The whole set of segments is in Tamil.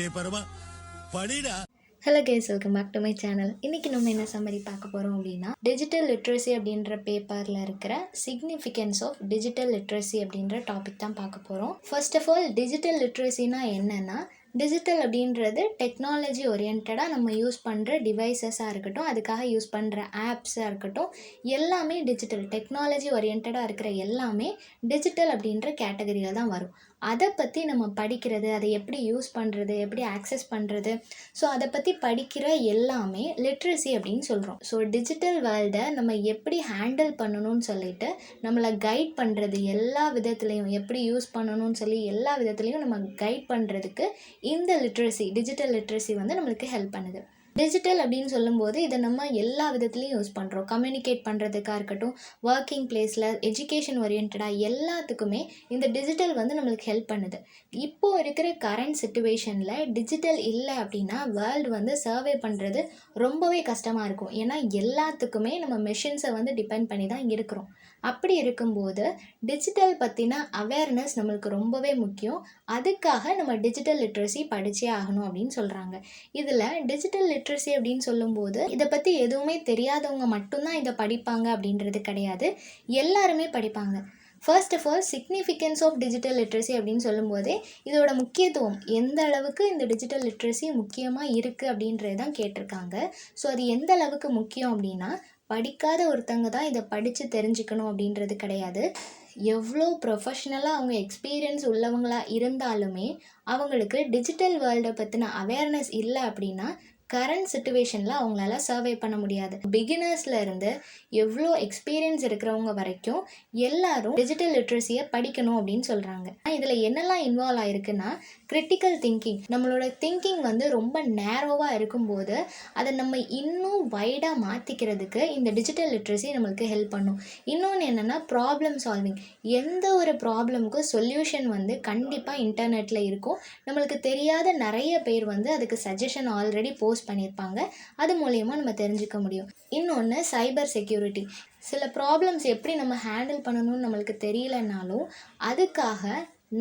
பேப்பரமா படிடா. Hello guys, welcome back to my channel. இன்றைக்கி நம்ம என்ன சம்மரி பார்க்க போகிறோம் அப்படின்னா, டிஜிட்டல் லிட்ரஸி அப்படின்ற பேப்பரில் இருக்கிற சிக்னிஃபிகன்ஸ் ஆஃப் டிஜிட்டல் லிட்ரஸி அப்படின்ற டாபிக் தான் பார்க்க போகிறோம். ஃபர்ஸ்ட் ஆஃப் ஆல், டிஜிட்டல் லிட்ரஸினா என்னென்னா, டிஜிட்டல் அப்படின்றது டெக்னாலஜி ஓரியன்டாக நம்ம யூஸ் பண்ணுற டிவைசஸாக இருக்கட்டும், அதுக்காக யூஸ் பண்ணுற ஆப்ஸாக இருக்கட்டும், எல்லாமே டிஜிட்டல் டெக்னாலஜி ஓரியன்டாக இருக்கிற எல்லாமே டிஜிட்டல் அப்படின்ற கேட்டகரியில் தான் வரும். அதை பற்றி நம்ம படிக்கிறது, அதை எப்படி யூஸ் பண்ணுறது, எப்படி ஆக்சஸ் பண்ணுறது, ஸோ அதை பற்றி படிக்கிற எல்லாமே லிட்ரஸி அப்படின்னு சொல்கிறோம். ஸோ டிஜிட்டல் வேர்ல்டை நம்ம எப்படி ஹேண்டில் பண்ணணும்னு சொல்லிட்டு நம்மளை கைட் பண்ணுறது, எல்லா விதத்துலேயும் எப்படி யூஸ் பண்ணணும்னு சொல்லி எல்லா விதத்துலேயும் நம்ம கைட் பண்ணுறதுக்கு இந்த லிட்ரஸி, டிஜிட்டல் லிட்ரஸி வந்து நம்மளுக்கு ஹெல்ப் பண்ணுது. டிஜிட்டல் அப்படின்னு சொல்லும்போது இதை நம்ம எல்லா விதத்துலேயும் யூஸ் பண்ணுறோம். கம்யூனிகேட் பண்ணுறதுக்காக இருக்கட்டும், ஒர்க்கிங் பிளேஸில், எஜுகேஷன் ஓரியன்டாக எல்லாத்துக்குமே இந்த டிஜிட்டல் வந்து நம்மளுக்கு ஹெல்ப் பண்ணுது. இப்போது இருக்கிற கரண்ட் சிச்சுவேஷனில் டிஜிட்டல் இல்லை அப்படின்னா வேர்ல்டு வந்து சர்வே பண்ணுறது ரொம்பவே கஷ்டமாக இருக்கும். ஏன்னா எல்லாத்துக்குமே நம்ம மெஷின்ஸை வந்து டிபெண்ட் பண்ணி தான் இருக்கிறோம். அப்படி இருக்கும்போது டிஜிட்டல் பற்றின அவேர்னஸ் நம்மளுக்கு ரொம்பவே முக்கியம். அதுக்காக நம்ம டிஜிட்டல் லிட்ரஸி படித்தே ஆகணும் அப்படின்னு சொல்கிறாங்க. இதில் டிஜிட்டல் லிட்ரஸி அப்படின்னு சொல்லும்போது இதை பற்றி எதுவுமே தெரியாதவங்க மட்டும்தான் இதை படிப்பாங்க அப்படின்றது கிடையாது, எல்லாருமே படிப்பாங்க. First of all, significance of digital literacy அப்படின்னு சொல்லும்போதே இதோட முக்கியத்துவம் எந்த அளவுக்கு இந்த டிஜிட்டல் லிட்ரஸி முக்கியமாக இருக்குது அப்படின்றது தான் கேட்டிருக்காங்க. ஸோ அது எந்த அளவுக்கு முக்கியம் அப்படின்னா, படிக்காத ஒருத்தங்க தான் இதை படித்து தெரிஞ்சுக்கணும் அப்படின்றது கிடையாது. எவ்வளோ ப்ரொஃபஷ்னலாக அவங்க எக்ஸ்பீரியன்ஸ் உள்ளவங்களாக இருந்தாலுமே அவங்களுக்கு டிஜிட்டல் வேர்ல்டை பற்றின அவேர்னஸ் இல்லை அப்படின்னா கரண்ட் சிச்சுவேஷனில் அவங்களால சர்வே பண்ண முடியாது. பிகினர்ஸில் இருந்து எவ்வளோ எக்ஸ்பீரியன்ஸ் இருக்கிறவங்க வரைக்கும் எல்லாரும் டிஜிட்டல் லிட்ரஸியை படிக்கணும் அப்படின்னு சொல்கிறாங்க. இதில் என்னெல்லாம் இன்வால்வ் ஆகிருக்குன்னா, கிரிட்டிக்கல் திங்கிங். நம்மளோட திங்கிங் வந்து ரொம்ப நேரோவாக இருக்கும்போது அதை நம்ம இன்னும் வைடாக மாற்றிக்கிறதுக்கு இந்த டிஜிட்டல் லிட்ரஸி நம்மளுக்கு ஹெல்ப் பண்ணும். இன்னொன்று என்னென்னா, ப்ராப்ளம் சால்விங். எந்த ஒரு ப்ராப்ளமுக்கும் சொல்யூஷன் வந்து கண்டிப்பாக இன்டர்நெட்டில் இருக்கும். நம்மளுக்கு தெரியாத நிறைய பேர் வந்து அதுக்கு சஜஷன் ஆல்ரெடி போஸ்ட் பண்ணியிருப்பாங்க. அது மூலயமா நம்ம தெரிஞ்சுக்க முடியும். இன்னொன்று, சைபர் செக்யூரிட்டி. சில ப்ராப்ளம்ஸ் எப்படி நம்ம ஹேண்டில் பண்ணணும்னு நம்மளுக்கு தெரியலனாலும் அதுக்காக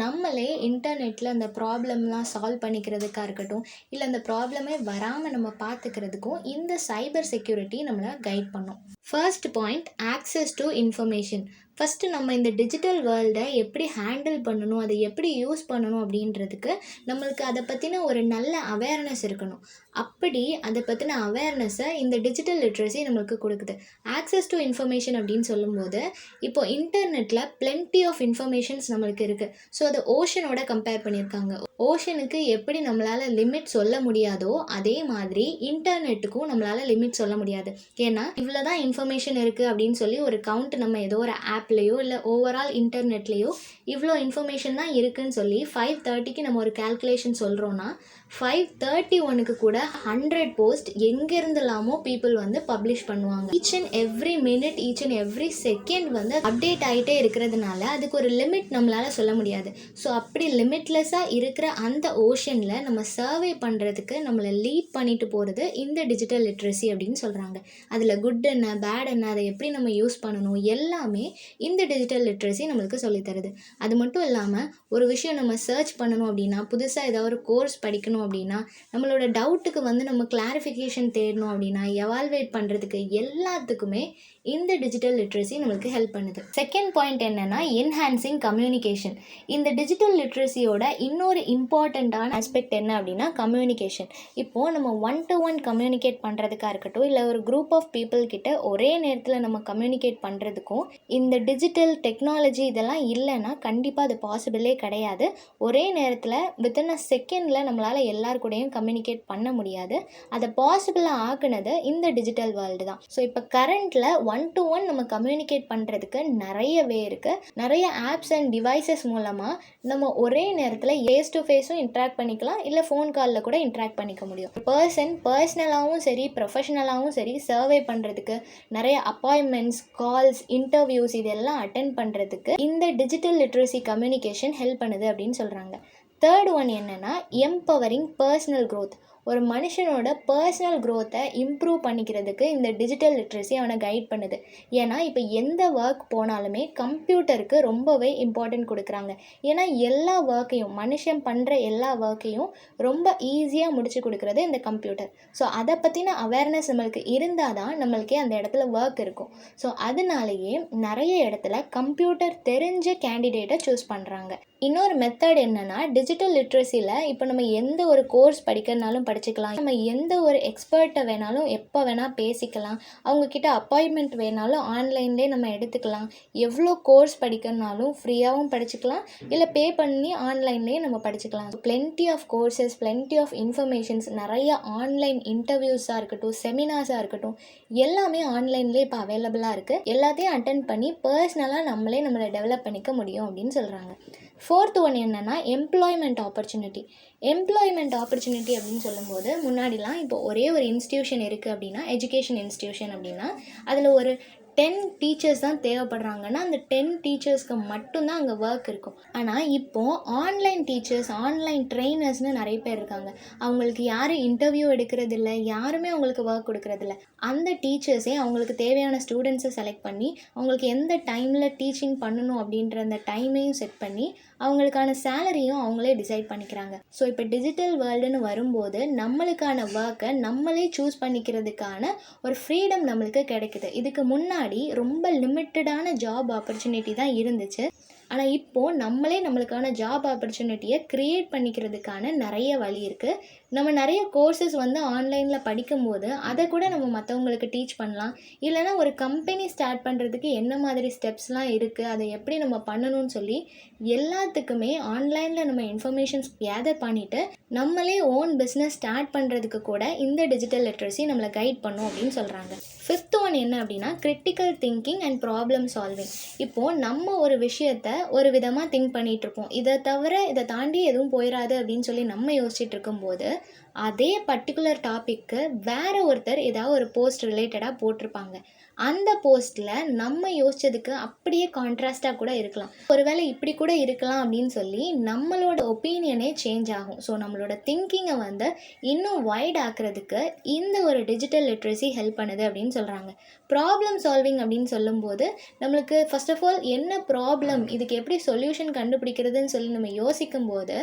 நம்மளே இன்டர்நெட்டில் அந்த ப்ராப்ளம்லாம் சால்வ் பண்ணிக்கிறதுக்காக இருக்கட்டும், இல்லை அந்த ப்ராப்ளமே வராமல் நம்ம பார்த்துக்கிறதுக்கும் இந்த சைபர் செக்யூரிட்டி நம்மளை கைட் பண்ணும். First point, access to information. First நம்ம இந்த டிஜிட்டல் வேர்ல்டை எப்படி ஹேண்டில் பண்ணணும், அதை எப்படி யூஸ் பண்ணணும் அப்படின்றதுக்கு நம்மளுக்கு அதை பற்றின ஒரு நல்ல அவேர்னஸ் இருக்கணும். அப்படி அதை பற்றின அவேர்னஸை இந்த டிஜிட்டல் லிட்ரஸி நம்மளுக்கு கொடுக்குது. ஆக்சஸ் டு இன்ஃபர்மேஷன் அப்படின்னு சொல்லும்போது, இப்போ இன்டர்நெட்டில் plenty ஆஃப் இன்ஃபர்மேஷன்ஸ் நம்மளுக்கு இருக்குது. ஸோ அதை ஓஷனோட கம்பேர் பண்ணியிருக்காங்க. ஓஷனுக்கு எப்படி நம்மளால் லிமிட் சொல்ல முடியாதோ அதே மாதிரி இன்டர்நெட்டுக்கும் நம்மளால் லிமிட் சொல்ல முடியாது. ஏன்னா இவ்வளோ தான் இன்ஃபர்மேஷன் இருக்குது அப்படின்னு சொல்லி ஒரு கவுண்ட் நம்ம ஏதோ ஒரு ஆப்லேயோ இல்லை ஓவரால் இன்டர்நெட்லேயோ இவ்வளோ இன்ஃபர்மேஷன் தான் இருக்குதுன்னு சொல்லி 5:30க்கு நம்ம ஒரு கால்குலேஷன் சொல்கிறோன்னா 5:31க்கு கூட 100 போஸ்ட் எங்கேருந்துலாமோ பீப்புள் வந்து பப்ளிஷ் பண்ணுவாங்க. Each and every minute, each and every second வந்து அப்டேட் ஆகிட்டே இருக்கிறதுனால அதுக்கு ஒரு லிமிட் நம்மளால் சொல்ல முடியாது. ஸோ அப்படி லிமிட்லெஸ்ஸாக இருக்கிற அந்த ஓஷனில் நம்ம சர்வே பண்ணுறதுக்கு நம்மளை லீட் பண்ணிட்டு போகிறது இந்த டிஜிட்டல் லிட்ரஸி அப்படின்னு சொல்கிறாங்க. அதில் குட் என்ன, பேட் என்ன, அதை எப்படி நம்ம யூஸ் பண்ணணும் எல்லாமே இந்த டிஜிட்டல் லிட்ரஸி நம்மளுக்கு சொல்லித்தருது. அது மட்டும் இல்லாமல் ஒரு விஷயம் நம்ம சர்ச் பண்ணணும் அப்படின்னா, புதுசாக ஏதாவது ஒரு கோர்ஸ் படிக்கணும் அப்படின்னா, நம்மளோட டவுட்டுக்கு வந்து நம்ம கிளாரிஃபிகேஷன் தேடணும் அப்படின்னா, எவால்வேட் பண்ணுறதுக்கு எல்லாத்துக்குமே இந்த டிஜிட்டல் லிட்ரஸி நம்மளுக்கு ஹெல்ப் பண்ணுது. செகண்ட் பாயிண்ட் என்னென்னா, என்ஹான்சிங் கம்யூனிகேஷன். இந்த டிஜிட்டல் லிட்ரஸியோட இன்னொரு இம்பார்ட்டண்ட்டான ஆஸ்பெக்ட் என்ன அப்படின்னா கம்யூனிகேஷன். இப்போது நம்ம 1-to-1 கம்யூனிகேட் பண்ணுறதுக்காக இருக்கட்டும், இல்லை ஒரு குரூப் ஆஃப் பீப்புள் கிட்ட ஒரே நேரத்தில் நம்ம கம்யூனிகேட் பண்ணுறதுக்கும் இந்த டிஜிட்டல் டெக்னாலஜி இதெல்லாம் இல்லைன்னா கண்டிப்பாக அது பாசிபிளே கிடையாது. ஒரே நேரத்தில் வித்தின் அ செகண்டில் நம்மளால் எல்லார் கூடயும் கம்யூனிகேட் பண்ண முடியாது. அதை பாசிபிளாக ஆக்குனது இந்த டிஜிட்டல் வேர்ல்டு தான். ஸோ இப்போ கரண்ட்டில் 1-to-1 நம்ம கம்யூனிகேட் பண்ணுறதுக்கு நிறையவே இருக்குது. நிறைய ஆப்ஸ் அண்ட் டிவைசஸ் மூலமாக நம்ம ஒரே நேரத்தில் ஃபேஸ் டு ஃபேஸும் இன்ட்ராக்ட் பண்ணிக்கலாம், இல்லை ஃபோன் காலில் கூட இன்ட்ராக்ட் பண்ணிக்க முடியும். பர்சனலாகவும் சரி, ப்ரொஃபஷனலாகவும் சரி சர்வே பண்ணுறதுக்கு, நிறைய அப்பாயின்மெண்ட்ஸ், கால்ஸ், இன்டர்வியூஸ் இதெல்லாம் அட்டென்ட் பண்ணுறதுக்கு இந்த டிஜிட்டல் லிட்ரஸி கம்யூனிகேஷன் ஹெல்ப் பண்ணுது அப்படின்னு சொல்கிறாங்க. தேர்ட் ஒன் என்னென்னா, எம்பவரிங் பர்சனல் க்ரோத். ஒரு மனுஷனோட பர்சனல் க்ரோத்தை இம்ப்ரூவ் பண்ணிக்கிறதுக்கு இந்த டிஜிட்டல் லிட்ரஸி அவனை கைட் பண்ணுது. ஏன்னா இப்போ எந்த ஒர்க் போனாலுமே கம்ப்யூட்டருக்கு ரொம்பவே இம்பார்ட்டன்ட் கொடுக்குறாங்க. ஏன்னா எல்லா ஒர்க்கையும் மனுஷன் பண்ணுற எல்லா ஒர்க்கையும் ரொம்ப ஈஸியாக முடிச்சு கொடுக்குறது இந்த கம்ப்யூட்டர். ஸோ அதை பற்றின அவேர்னஸ் நம்மளுக்கு இருந்தால் தான் நம்மளுக்கே அந்த இடத்துல ஒர்க் இருக்கும். ஸோ அதனாலேயே நிறைய இடத்துல கம்ப்யூட்டர் தெரிஞ்ச கேண்டிடேட்டை சூஸ் பண்ணுறாங்க. இன்னொரு மெத்தட் என்னென்னா, டிஜிட்டல் லிட்ரஸியில் இப்போ நம்ம எந்த ஒரு கோர்ஸ் படிக்கிறனாலும் படிச்சுக்கலாம், நம்ம எந்த ஒரு எக்ஸ்பர்ட்டை வேணாலும் எப்போ வேணால் பேசிக்கலாம், அவங்கக்கிட்ட அப்பாயின்மெண்ட் வேணாலும் ஆன்லைன்லேயே நம்ம எடுத்துக்கலாம், எவ்வளோ கோர்ஸ் படிக்கிறனாலும் ஃப்ரீயாகவும் படிச்சுக்கலாம், இல்லை பே பண்ணி ஆன்லைன்லேயே நம்ம படிச்சுக்கலாம். Plenty of courses, plenty of informations, நிறைய ஆன்லைன் இன்டர்வியூஸாக இருக்கட்டும், செமினார்ஸாக இருக்கட்டும், எல்லாமே ஆன்லைன்லேயே இப்போ அவைலபிளாக இருக்குது. எல்லாத்தையும் அட்டென்ட் பண்ணி பர்சனலாக நம்மளை டெவலப் பண்ணிக்க முடியும் அப்படின்னு சொல்கிறாங்க. ஃபோர்த் ஒன் என்னென்னா எம்ப்ளாய்மெண்ட் ஆப்பர்ச்சுனிட்டி. எம்ப்ளாய்மெண்ட் ஆப்பர்ச்சுனிட்டி அப்படின்னு சொல்லும்போது, முன்னாடிலாம் இப்போ ஒரே ஒரு இன்ஸ்டியூஷன் இருக்குது அப்படின்னா, எஜுகேஷன் இன்ஸ்டியூஷன் அப்படின்னா அதில் ஒரு 10 டீச்சர்ஸ் தான் தேவைப்படுறாங்கன்னா அந்த 10 டீச்சர்ஸ்க்கு மட்டும்தான் அங்கே ஒர்க் இருக்கும். ஆனால் இப்போது ஆன்லைன் டீச்சர்ஸ், ஆன்லைன் ட்ரெயினர்ஸ்னு நிறைய பேர் இருக்காங்க. அவங்களுக்கு யாரும் இன்டர்வியூ எடுக்கிறதில்ல, யாருமே அவங்களுக்கு ஒர்க் கொடுக்கறதில்ல. அந்த டீச்சர்ஸே அவங்களுக்கு தேவையான ஸ்டூடெண்ட்ஸை செலக்ட் பண்ணி அவங்களுக்கு எந்த டைமில் டீச்சிங் பண்ணணும் அப்படின்ற அந்த டைமையும் செட் பண்ணி அவங்களுக்கான சேலரியும் அவங்களே டிசைட் பண்ணிக்கிறாங்க. ஸோ இப்போ டிஜிட்டல் வேர்ல்டுன்னு வரும்போது நம்மளுக்கான ஒர்க்கை நம்மளே சூஸ் பண்ணிக்கிறதுக்கான ஒரு ஃப்ரீடம் நம்மளுக்கு கிடைக்குது. இதுக்கு முன்னாடி ரொம்ப லிமிட்டடான ஜாப் ஆப்பர்ச்சுனிட்டி தான் இருந்துச்சு. ஆனால் இப்போது நம்மளே நம்மளுக்கான ஜாப் ஆப்பர்ச்சுனிட்டியை க்ரியேட் பண்ணிக்கிறதுக்கான நிறைய வழி இருக்குது. நம்ம நிறைய கோர்சஸ் ஆன்லைனில் படிக்கும்போது அதை கூட நம்ம மற்றவங்களுக்கு டீச் பண்ணலாம். இல்லைனா ஒரு கம்பெனி ஸ்டார்ட் பண்ணுறதுக்கு என்ன மாதிரி ஸ்டெப்ஸ்லாம் இருக்குது, அதை எப்படி நம்ம பண்ணணும்னு சொல்லி எல்லாத்துக்குமே ஆன்லைனில் நம்ம இன்ஃபர்மேஷன்ஸ் கேதர் பண்ணிவிட்டு நம்மளே ஓன் பிஸ்னஸ் ஸ்டார்ட் பண்ணுறதுக்கு கூட இந்த டிஜிட்டல் லிட்ரஸி நம்மளை கைட் பண்ணும் அப்படின்னு சொல்கிறாங்க. ஃபிஃப்த் ஒன் என்ன அப்படின்னா critical thinking and problem solving. இப்போது நம்ம ஒரு விஷயத்தை ஒரு விதமாக திங்க் பண்ணிகிட்ருப்போம், இதை தவிர இதை தாண்டி எதுவும் போயிடாது அப்படின்னு சொல்லி நம்ம யோசிச்சுட்டு இருக்கும்போது அதே பர்டிகுலர் டாப்பிக்கு வேறு ஒருத்தர் ஏதாவது ஒரு போஸ்ட் ரிலேட்டடாக போட்டிருப்பாங்க. அந்த போஸ்ட்டில் நம்ம யோசிச்சதுக்கு அப்படியே கான்ட்ராஸ்டாக கூட இருக்கலாம். ஒருவேளை இப்படி கூட இருக்கலாம் அப்படின்னு சொல்லி நம்மளோட ஒப்பீனியனே சேஞ்ச் ஆகும். ஸோ நம்மளோட திங்கிங்கை இன்னும் வைட் ஆக்குறதுக்கு இந்த ஒரு டிஜிட்டல் லிட்ரஸி ஹெல்ப் பண்ணுது அப்படின்னு சொல்கிறாங்க. ப்ராப்ளம் சால்விங் அப்படின்னு சொல்லும்போது நம்மளுக்கு ஃபர்ஸ்ட் ஆஃப் ஆல் என்ன ப்ராப்ளம், இதுக்கு எப்படி சொல்யூஷன் கண்டுபிடிக்கிறதுன்னு சொல்லி நம்ம யோசிக்கும்போது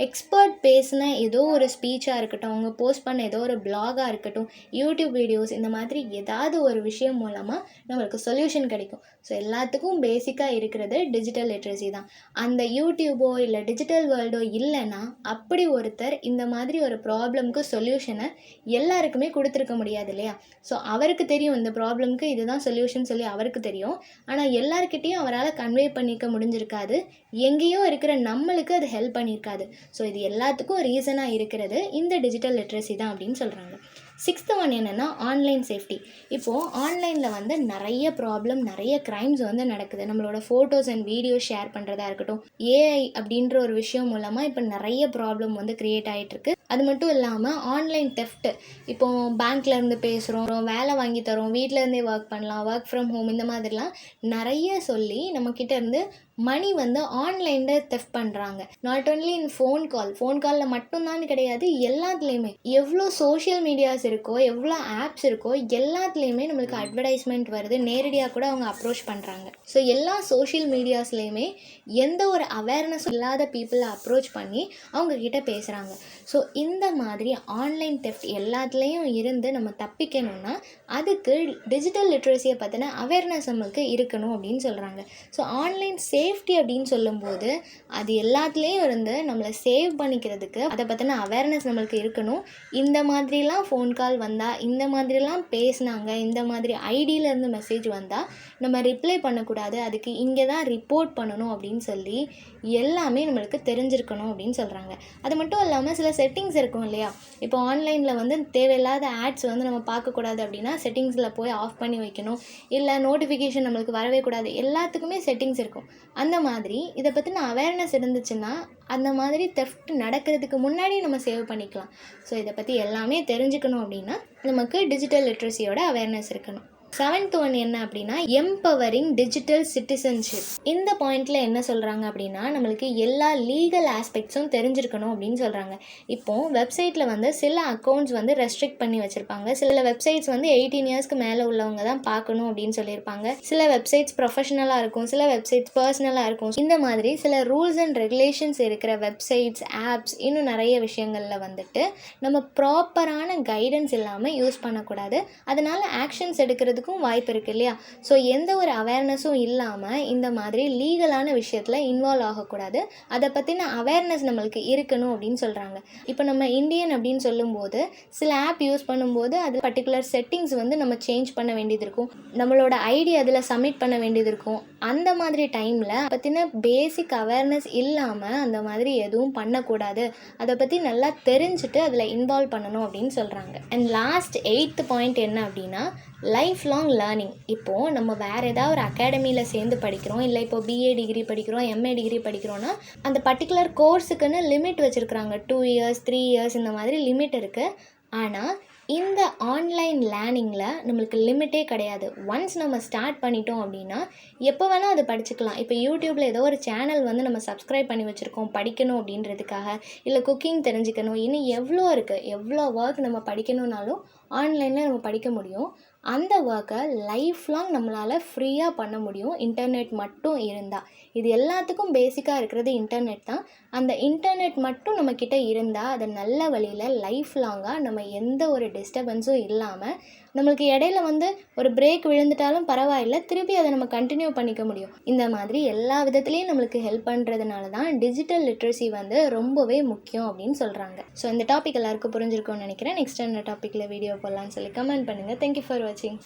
எக்ஸ்பர்ட் பேசின ஏதோ ஒரு ஸ்பீச்சாக இருக்கட்டும், அவங்க போஸ்ட் பண்ண ஏதோ ஒரு பிளாகாக இருக்கட்டும், யூடியூப் வீடியோஸ், இந்த மாதிரி ஏதாவது ஒரு விஷயம் மூலமாக நம்மளுக்கு சொல்யூஷன் கிடைக்கும். ஸோ எல்லாத்துக்கும் பேசிக்காக இருக்கிறது டிஜிட்டல் லிட்ரஸி தான். அந்த யூடியூபோ இல்லை டிஜிட்டல் வேர்ல்டோ இல்லைன்னா அப்படி ஒருத்தர் இந்த மாதிரி ஒரு ப்ராப்ளம்க்கு சொல்யூஷனை எல்லாருக்குமே கொடுத்துருக்க முடியாது இல்லையா? ஸோ அவருக்கு தெரியும் இந்த ப்ராப்ளம்க்கு இதுதான் சொல்யூஷன் சொல்லி அவருக்கு தெரியும். ஆனால் எல்லாருக்கிட்டையும் அவரால் கன்வே பண்ணிக்க முடிஞ்சிருக்காது. எங்கேயோ இருக்கிற நம்மளுக்கு அது ஹெல்ப் பண்ணியிருக்காது. ஸோ இது எல்லாத்துக்கும் ரீசனாக இருக்கிறது இந்த டிஜிட்டல் லிட்ரஸி தான் அப்படின்னு சொல்கிறாங்க. சிக்ஸ்த்து ஒன் என்னென்னா ஆன்லைன் சேஃப்டி. இப்போது ஆன்லைனில் நிறைய ப்ராப்ளம், நிறைய க்ரைம்ஸ் நடக்குது. நம்மளோட ஃபோட்டோஸ் அண்ட் வீடியோஸ் ஷேர் பண்ணுறதா இருக்கட்டும், ஏஐ அப்படின்ற ஒரு விஷயம் மூலமாக இப்போ நிறைய ப்ராப்ளம் க்ரியேட் ஆகிட்டுருக்கு. அது மட்டும் இல்லாமல் ஆன்லைன் தெஃப்ட்டு, இப்போது பேங்க்லேருந்து பேசுகிறோம், வேலை வாங்கி தரோம், வீட்டிலேருந்தே ஒர்க் பண்ணலாம், ஒர்க் ஃப்ரம் ஹோம், இந்த மாதிரிலாம் நிறைய சொல்லி நம்மக்கிட்ட இருந்து மணி ஆன்லைனில் தெஃப்ட் பண்ணுறாங்க. நாட் ஒன்லி இன் ஃபோன் காலில் மட்டும்தான் கிடையாது, எல்லாத்துலேயுமே எவ்வளோ சோஷியல் மீடியாஸ் இருக்கோ, எவ்வளோ ஆப்ஸ் இருக்கோ, எல்லாத்துலேயுமே நம்மளுக்கு அட்வர்டைஸ்மெண்ட் வருது. நேரடியாக கூட அவங்க அப்ரோச் பண்ணுறாங்க. ஸோ எல்லா சோஷியல் மீடியாஸ்லேயுமே எந்த ஒரு அவேர்னஸும் இல்லாத பீப்புளை அப்ரோச் பண்ணி அவங்கக்கிட்ட பேசுகிறாங்க. ஸோ இந்த மாதிரி ஆன்லைன் தெஃப்ட் எல்லாத்துலேயும் இருந்து நம்ம தப்பிக்கணும்னா அதுக்கு டிஜிட்டல் லிட்ரஸியை பற்றின அவேர்னஸ் நம்மளுக்கு இருக்கணும் அப்படின்னு சொல்கிறாங்க. ஸோ ஆன்லைன் சேஃப்டி அப்படின்னு சொல்லும்போது அது எல்லாத்துலேயும் நம்மளை சேவ் பண்ணிக்கிறதுக்கு அதை பற்றின அவேர்னஸ் நம்மளுக்கு இருக்கணும். இந்த மாதிரிலாம் ஃபோன் கால் வந்தால், இந்த மாதிரிலாம் பேசினாங்க, இந்த மாதிரி ஐடியிலேருந்து மெசேஜ் வந்தால் நம்ம ரிப்ளை பண்ணக்கூடாது, அதுக்கு இங்கே தான் ரிப்போர்ட் பண்ணணும் அப்படின்னு சொல்லி எல்லாமே நம்மளுக்கு தெரிஞ்சிருக்கணும் அப்படின்னு சொல்கிறாங்க. அது மட்டும் இல்லாமல் சில செட்டிங்ஸ் இருக்கும் இல்லையா? இப்போ ஆன்லைனில் தேவையில்லாத ஆட்ஸ் நம்ம பார்க்கக்கூடாது அப்படின்னா செட்டிங்ஸில் போய் ஆஃப் பண்ணி வைக்கணும். இல்லை நோட்டிஃபிகேஷன் நம்மளுக்கு வரவே கூடாது, எல்லாத்துக்குமே செட்டிங்ஸ் இருக்கும். அந்த மாதிரி இதை பற்றின அவேர்னஸ் இருந்துச்சுன்னா அந்த மாதிரி தெஃப்ட் நடக்கிறதுக்கு முன்னாடி நம்ம சேவ் பண்ணிக்கலாம். ஸோ இதை பற்றி எல்லாமே தெரிஞ்சுக்கணும் அப்படின்னா நமக்கு டிஜிட்டல் லிட்ரஸியோட அவேர்னஸ் இருக்கணும். செவன்த் ஒன் என்ன அப்படின்னா எம்பவரிங் டிஜிட்டல் சிட்டிசன்ஷிப். இந்த பாயிண்ட்ல என்ன சொல்றாங்க அப்படின்னா நம்மளுக்கு எல்லா லீகல் ஆஸ்பெக்ட்ஸும் தெரிஞ்சிருக்கணும் அப்படின்னு சொல்றாங்க. இப்போ வெப்சைட்ல வந்து சில அக்கௌண்ட்ஸ் வந்து ரெஸ்ட்ரிக்ட் பண்ணி வச்சிருப்பாங்க. சில வெப்சைட்ஸ் வந்து 18 இயர்ஸ்க்கு மேலே உள்ளவங்க தான் பார்க்கணும் அப்படின்னு சொல்லியிருப்பாங்க. சில வெப்சைட்ஸ் ப்ரொஃபஷனலாக இருக்கும், சில வெப்சைட்ஸ் பர்சனலாக இருக்கும். இந்த மாதிரி சில ரூல்ஸ் அண்ட் ரெகுலேஷன்ஸ் இருக்கிற வெப்சைட்ஸ், ஆப்ஸ், இன்னும் நிறைய விஷயங்களில் வந்துட்டு நம்ம ப்ராப்பரான கைடன்ஸ் இல்லாமல் யூஸ் பண்ணக்கூடாது. அதனால ஆக்ஷன்ஸ் எடுக்கிறதுக்கும் வாய்ப்பு இருக்குது இல்லையா? ஸோ எந்த ஒரு அவேர்னஸும் இல்லாமல் இந்த மாதிரி லீகலான விஷயத்தில் இன்வால்வ் ஆகக்கூடாது. அதை பற்றின அவேர்னஸ் நம்மளுக்கு இருக்கணும் அப்படின்னு சொல்கிறாங்க. இப்போ நம்ம இந்தியன் அப்படின்னு சொல்லும்போது சில ஆப் யூஸ் பண்ணும்போது அது பர்டிகுலர் செட்டிங்ஸ் வந்து நம்ம சேஞ்ச் பண்ண வேண்டியது இருக்கும், நம்மளோட ஐடி அதில் சப்மிட் பண்ண வேண்டியது இருக்கும். அந்த மாதிரி டைமில் பற்றின பேசிக் அவேர்னஸ் இல்லாமல் அந்த மாதிரி எதுவும் பண்ணக்கூடாது. அதை பற்றி நல்லா தெரிஞ்சுட்டு அதில் இன்வால்வ் பண்ணணும் அப்படின்னு சொல்கிறாங்க. அண்ட் லாஸ்ட் 8th பாயிண்ட் என்ன அப்படின்னா லைஃப் லாங் லேர்னிங். இப்போது நம்ம வேறு ஏதாவது ஒரு அகாடமியில் சேர்ந்து படிக்கிறோம், இல்லை இப்போ பிஏ டிகிரி படிக்கிறோம், எம்ஏ டிகிரி படிக்கிறோன்னா அந்த பர்டிகுலர் கோர்ஸுக்குன்னு லிமிட் வச்சுருக்குறாங்க. 2 இயர்ஸ் 3 இயர்ஸ் இந்த மாதிரி லிமிட் இருக்குது. ஆனால் இந்த ஆன்லைன் லேர்னிங்கில் நம்மளுக்கு லிமிட்டே கிடையாது. ஒன்ஸ் நம்ம ஸ்டார்ட் பண்ணிட்டோம் அப்படின்னா எப்போ வேணால் அதை படிச்சுக்கலாம். இப்போ யூடியூப்பில் ஏதோ ஒரு சேனல் வந்து நம்ம சப்ஸ்கிரைப் பண்ணி வச்சுருக்கோம் படிக்கணும் அப்படின்றதுக்காக, இல்லை குக்கிங் தெரிஞ்சுக்கணும், இன்னும் எவ்வளோ இருக்குது, எவ்வளோ ஒர்க் நம்ம படிக்கணுன்னாலும் ஆன்லைனில் நம்ம படிக்க முடியும். அந்த ஒர்க்கை லைஃப் லாங் நம்மளால் ஃப்ரீயாக பண்ண முடியும் இன்டர்நெட் மட்டும் இருந்தால். இது எல்லாத்துக்கும் பேசிக்காக இருக்கிறது இன்டர்நெட் தான். அந்த இன்டர்நெட் மட்டும் நம்மக்கிட்ட இருந்தால் அதை நல்ல வழியில் லைஃப் லாங்காக நம்ம எந்த ஒரு டிஸ்டர்பன்ஸும் இல்லாமல், நம்மளுக்கு இடையில வந்து ஒரு பிரேக் விழுந்துட்டாலும் பரவாயில்ல, திருப்பி அதை நம்ம கண்டினியூ பண்ணிக்க முடியும். இந்த மாதிரி எல்லா விதத்துலேயும் நம்மளுக்கு ஹெல்ப் பண்ணுறதுனால தான் டிஜிட்டல் லிட்ரஸி வந்து ரொம்பவே முக்கியம் அப்படின்னு சொல்கிறாங்க. ஸோ இந்த டாபிக் எல்லாருக்கும் புரிஞ்சிருக்கும்னு நினைக்கிறேன். நெக்ஸ்ட் என்ன டாப்பிக்கில் வீடியோ போடலான்னு சொல்லி கமெண்ட் பண்ணுங்கள். தேங்க்யூ ஃபார் வாட்சிங்.